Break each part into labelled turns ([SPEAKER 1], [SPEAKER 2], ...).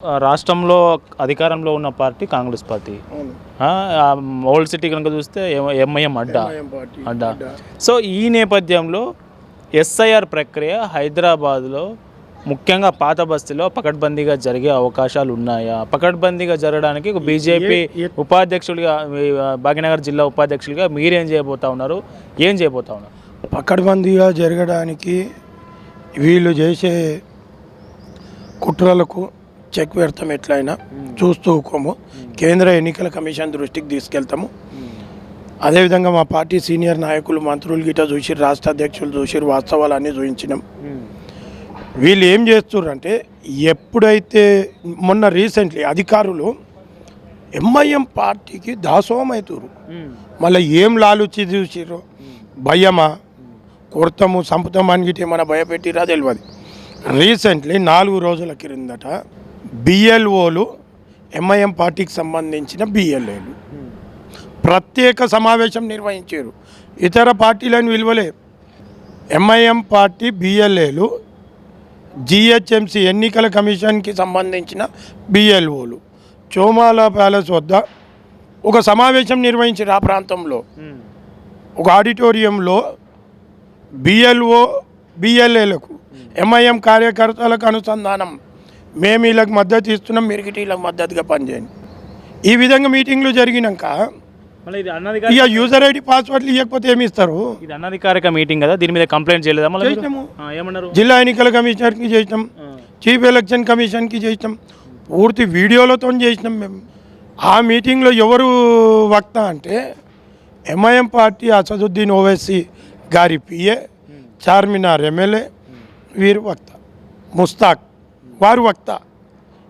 [SPEAKER 1] రాష్ట్రంలో అధికారంలో ఉన్న party Congress party. Old city కనుక చూస్తే ఎంఐఎం అడ్డా. సో ఈ నేపథ్యంలో ఎస్ఐఆర్ ప్రక్రియ హైదరాబాద్లో ముఖ్యంగా పాత బస్తీలో పకడ్బందీగా జరిగే అవకాశాలు ఉన్నాయా? పకడ్బందీగా జరగడానికి బీజేపీ ఉపాధ్యక్షుడిగా, భాగ్యనగర్ జిల్లా ఉపాధ్యక్షుడిగా మీరేం చేయబోతా ఉన్నారు? ఏం చేయబోతా ఉన్నారు?
[SPEAKER 2] పకడ్బందీగా జరగడానికి వీళ్ళు చేసే కుట్రలకు చెక్ పెడతాం, ఎట్లయినా చూస్తూ ఊకోము. కేంద్ర ఎన్నికల కమిషన్ దృష్టికి తీసుకెళ్తాము. అదేవిధంగా మా పార్టీ సీనియర్ నాయకులు, మంత్రులు గిట్ట చూసిరు, రాష్ట్ర అధ్యక్షులు చూసిరు, వాస్తవాలన్నీ చూపించినాం. వీళ్ళు ఏం చేస్తున్నారంటే, ఎప్పుడైతే మొన్న రీసెంట్లీ అధికారులు ఎంఐఎం పార్టీకి దాసోహం అవుతారు, మళ్ళీ ఏం లాలుచి చూసిర్రు, భయమా, కొడతాము, సంపుతాము అని గిట్ట ఏమైనా భయపెట్టిరా తెలియదు. రీసెంట్లీ 4 రోజుల క్రిందట బిఎల్ఓలు, ఎంఐఎం పార్టీకి సంబంధించిన బిఎల్ఏలు ప్రత్యేక సమావేశం నిర్వహించారు. ఇతర పార్టీలను విలువలే. ఎంఐఎం పార్టీ బిఎల్ఏలు, జిహెచ్ఎంసి ఎన్నికల కమిషన్కి సంబంధించిన బిఎల్ఓలు చోమాల ప్యాలెస్ వద్ద ఒక సమావేశం నిర్వహించారు. ఆ ప్రాంతంలో ఒక ఆడిటోరియంలో బిఎల్ఓ బిఎల్ఏలకు, ఎంఐఎం కార్యకర్తలకు అనుసంధానం, మేము వీళ్ళకి మద్దతు ఇస్తున్నాం, మీరు వీళ్ళకి మద్దతుగా పనిచేయండి. ఈ విధంగా మీటింగ్లు జరిగినాక ఇక యూజర్ ఐడి పాస్వర్డ్లు ఇవ్వకపోతే ఏమి ఇస్తారు?
[SPEAKER 1] ఇది అనధికారిక మీటింగ్ కదా, దీని మీద కంప్లైంట్ చేయలేదా?
[SPEAKER 2] ఏమన్నారు? జిల్లా ఎన్నికల కమిషనర్కి చేసినాం, చీఫ్ ఎలక్షన్ కమిషన్కి చేసినాం, పూర్తి వీడియోలతో చేసినాం మేము. ఆ మీటింగ్లో ఎవరు వక్త అంటే ఎంఐఎం పార్టీ అసదుద్దీన్ ఓవైసీ గారి పిఏ, చార్మినార్ ఎమ్మెల్యే, వీరు వక్త, ముస్తాక్ వారు వక్త.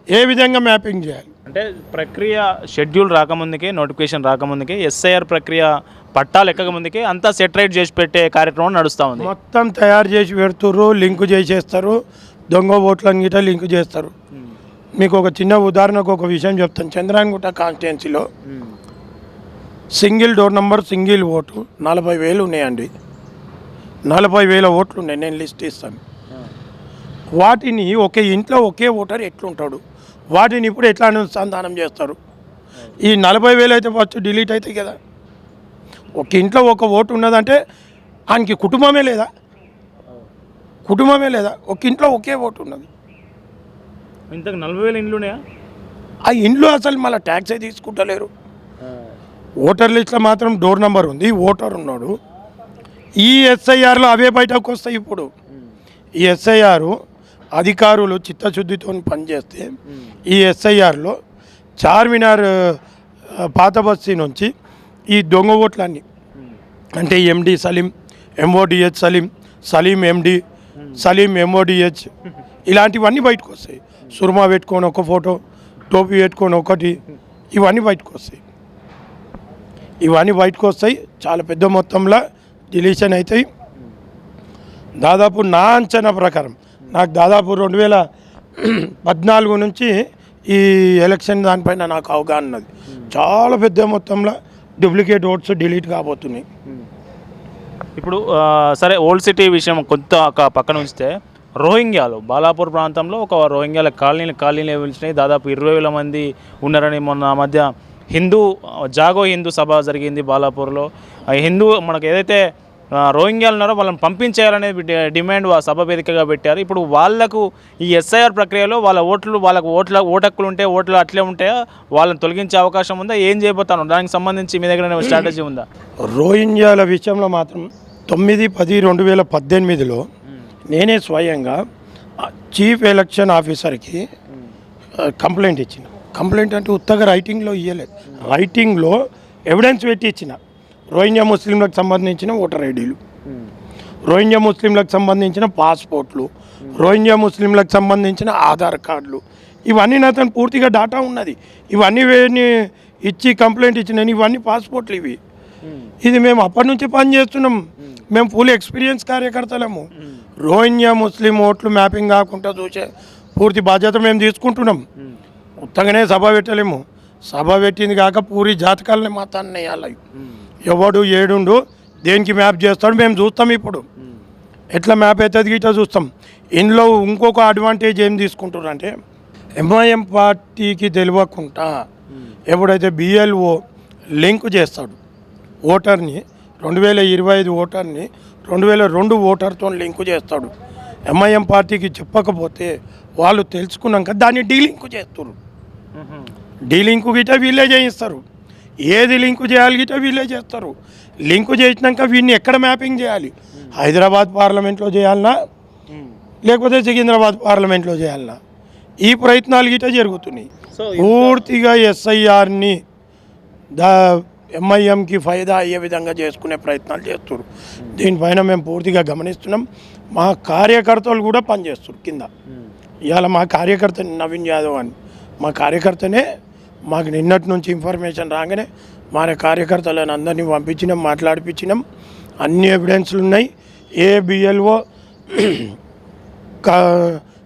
[SPEAKER 2] ఏ విధంగా మ్యాపింగ్ చేయాలి
[SPEAKER 1] అంటే ప్రక్రియ షెడ్యూల్ రాకముందుకే, నోటిఫికేషన్ రాకముందుకే, ఎస్ఐఆర్ ప్రక్రియ పట్టాలు ఎక్కక ముందుకే అంతా సెటరైట్ చేసి పెట్టే కార్యక్రమం నడుస్తూ ఉంది.
[SPEAKER 2] మొత్తం తయారు చేసి పెడుతుర్రు, లింకు చేసేస్తారు, దొంగ ఓట్లను గిట్ట లింకు చేస్తారు. మీకు ఒక చిన్న ఉదాహరణకు ఒక విషయం చెప్తాను. చంద్రాయణగుట్ట కాన్స్టిట్యున్సీలో single door number, single vote 40,000 ఉన్నాయండి. 40,000 ఓట్లు ఉన్నాయి. నేను లిస్ట్ ఇస్తాను. వాటిని ఒకే ఇంట్లో ఒకే ఓటర్ ఎట్లుంటాడు, వాటిని ఇప్పుడు ఎట్లా అనుసంధానం చేస్తారు? ఈ 40,000 అయితే ఫస్ట్ డిలీట్ అవుతాయి కదా. ఒక ఇంట్లో ఒక ఓటు ఉన్నదంటే ఆయనకి కుటుంబమే లేదా? కుటుంబమే లేదా? ఒక ఇంట్లో ఒకే ఓటు ఉన్నది.
[SPEAKER 1] ఇంతకు 40,000 ఇండ్లు ఉన్నాయా?
[SPEAKER 2] ఆ ఇండ్లు అసలు మళ్ళీ ట్యాక్సే తీసుకుంటలేరు. ఓటర్ లిస్ట్లో మాత్రం డోర్ నెంబర్ ఉంది, ఓటర్ ఉన్నాడు. ఈ ఎస్ఐఆర్లో అవే బయటకు వస్తాయి. ఇప్పుడు ఈ ఎస్ఐఆర్ అధికారులు చిత్తశుద్ధితో పనిచేస్తే ఈ ఎస్ఐఆర్లో చార్మినార్ పాత బస్తీ నుంచి ఈ దొంగ ఓట్లన్నీ, అంటే ఎండి సలీం, ఎంఓడిహెచ్ సలీం, సలీం ఎండి, సలీం ఎంఓడిహెచ్, ఇలాంటివన్నీ బయటకు వస్తాయి. సుర్మా పెట్టుకొని ఒక ఫోటో, టోపీ పెట్టుకొని ఒకటి, ఇవన్నీ బయటకు వస్తాయి. ఇవన్నీ బయటకు వస్తాయి. చాలా పెద్ద మొత్తంలో డిలీషన్ అవుతాయి. దాదాపు నా అంచనా ప్రకారం, నాకు దాదాపు 2014 నుంచి ఈ ఎలక్షన్ దానిపైన నాకు అవగాహన ఉన్నది. చాలా పెద్ద మొత్తంలో డూప్లికేట్ ఓట్స్ డిలీట్ కాబోతున్నాయి.
[SPEAKER 1] ఇప్పుడు సరే, ఓల్డ్ సిటీ విషయం కొంత పక్కన ఉంచితే, రోహింగ్యాలు బాలాపూర్ ప్రాంతంలో ఒక రోహింగ్యాల కాలనీలు పిలిచినాయి. దాదాపు 20,000 మంది ఉన్నారని మొన్న మధ్య జాగో హిందూ సభ జరిగింది బాలాపూర్లో. మనకు ఏదైతే రోహింగ్యాలు ఉన్నారో వాళ్ళని పంపించేయాలనే డిమాండ్ సభ వేదికగా పెట్టారు. ఇప్పుడు వాళ్లకు ఈ ఎస్ఐఆర్ ప్రక్రియలో వాళ్ళకు ఓటక్కులు ఉంటే, ఓట్లు అట్లే ఉంటాయా? వాళ్ళని తొలగించే అవకాశం ఉందా? ఏం చేయబోతాను? దానికి సంబంధించి మీ దగ్గర స్ట్రాటజీ ఉందా?
[SPEAKER 2] రోహింగ్యాల విషయంలో మాత్రం 9/10/2018లో నేనే స్వయంగా చీఫ్ ఎలక్షన్ ఆఫీసర్కి కంప్లైంట్ ఇచ్చిన. కంప్లైంట్ అంటే ఉత్తగా రైటింగ్లో ఇవ్వలేదు, రైటింగ్లో ఎవిడెన్స్ పెట్టి ఇచ్చిన. రోహింగ్యా ముస్లింలకు సంబంధించిన ఓటర్ ఐడీలు, రోహింగ్యా ముస్లింలకు సంబంధించిన పాస్పోర్ట్లు, రోహింగ్యా ముస్లింలకు సంబంధించిన ఆధార్ కార్డులు, ఇవన్నీ నాతో పూర్తిగా డాటా ఉన్నది. ఇవన్నీ ఇచ్చి కంప్లైంట్ ఇచ్చిన. ఇవన్నీ పాస్పోర్ట్లు ఇవి. ఇది మేము అప్పటి నుంచి పని చేస్తున్నాం. మేము ఫుల్ ఎక్స్పీరియన్స్ కార్యకర్తలము. రోహింగ్యా ముస్లిం ఓట్లు మ్యాపింగ్ కాకుండా చూసే పూర్తి బాధ్యత మేము తీసుకుంటున్నాం. ఉత్తగానే సభ పెట్టలేము. సభ పెట్టింది కాక పూరి జాతకాలని మాత్రాన్ని వేయాలి. ఎవడు ఏడుండు దేనికి మ్యాప్ చేస్తాడు మేము చూస్తాం. ఇప్పుడు ఎట్లా మ్యాప్ అవుతుంది గిట్లా చూస్తాం. ఇందులో ఇంకొక అడ్వాంటేజ్ ఏం తీసుకుంటారు అంటే, ఎంఐఎం పార్టీకి తెలియకుండా ఎప్పుడైతే బిఎల్ఓ లింక్ చేస్తాడు ఓటర్ని 2025 ఓటర్ని 2002 ఓటర్తో లింకు చేస్తాడు. ఎంఐఎం పార్టీకి చెప్పకపోతే వాళ్ళు తెలుసుకున్నాక దాన్ని డీలింక్ చేస్తారు. డీలింకు గిట వీళ్ళే చేయిస్తారు. ఏది లింకు చేయాలి గిట వీళ్ళే చేస్తారు. లింకు చేసినాక వీడిని ఎక్కడ మ్యాపింగ్ చేయాలి, హైదరాబాద్ పార్లమెంట్లో చేయాలన్నా లేకపోతే సికింద్రాబాద్ పార్లమెంట్లో చేయాలన్నా, ఈ ప్రయత్నాలు గిట జరుగుతున్నాయి. పూర్తిగా ఎస్ఐఆర్ని ఎంఐఎంకి ఫైదా అయ్యే విధంగా చేసుకునే ప్రయత్నాలు చేస్తారు. దీనిపైన మేము పూర్తిగా గమనిస్తున్నాం. మా కార్యకర్తలు కూడా పనిచేస్తారు కింద. ఇవాళ మా కార్యకర్త నవీన్ యాదవ్ అని మా కార్యకర్తనే మాకు నిన్నటి నుంచి ఇన్ఫర్మేషన్ రాగానే మా కార్యకర్తలను అందరినీ పంపించినాం, మాట్లాడిపించినాం. అన్ని ఎవిడెన్స్లు ఉన్నాయి. ఏ బిఎల్ఓ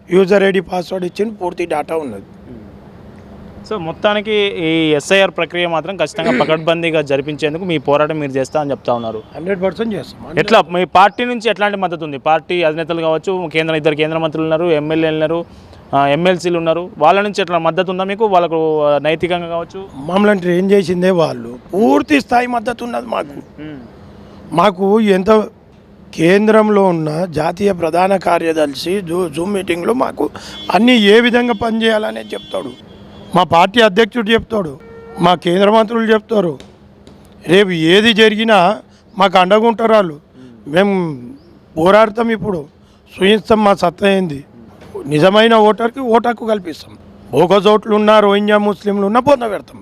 [SPEAKER 2] యూజర్ ఐడి పాస్వర్డ్ ఇచ్చిన పూర్తి డేటా ఉన్నది.
[SPEAKER 1] సో మొత్తానికి ఈ ఎస్ఐఆర్ ప్రక్రియ మాత్రం ఖచ్చితంగా పకడ్బందీగా జరిపించేందుకు మీ పోరాటం మీరు చేస్తా అని చెప్తా ఉన్నారు.
[SPEAKER 2] 100% చేస్తాం.
[SPEAKER 1] ఎట్లా మీ పార్టీ నుంచి ఎట్లాంటి మద్దతు ఉంది? పార్టీ అధినేతలు కావచ్చు, ఇద్దరు కేంద్ర మంత్రులు ఉన్నారు, ఎమ్మెల్యేలు ఉన్నారు, ఎమ్మెల్సీలు ఉన్నారు, వాళ్ళ నుంచి ఎట్లా మద్దతు ఉందా మీకు? వాళ్ళకు నైతికంగా కావచ్చు
[SPEAKER 2] మమ్మల్ని ట్రైన్ చేసిందే వాళ్ళు. పూర్తి స్థాయి మద్దతు ఉన్నది మాకు. ఎంత కేంద్రంలో ఉన్న జాతీయ ప్రధాన కార్యదర్శి జూమ్ మీటింగ్లో మాకు అన్నీ ఏ విధంగా పనిచేయాలనే చెప్తాడు. మా పార్టీ అధ్యక్షుడు చెప్తాడు, మా కేంద్ర మంత్రులు చెప్తారు. రేపు ఏది జరిగినా మాకు అండగా ఉంటారు వాళ్ళు. మేము పోరాడతాం, ఇప్పుడు సూచిస్తాం మా సత్తా ఏంది. నిజమైన ఓటర్కి ఓటు హక్కు కల్పిస్తాం. బోగస్ ఓట్లు ఉన్నా, రోహింగ్యా ముస్లింలు ఉన్నా పొందబెడతాం.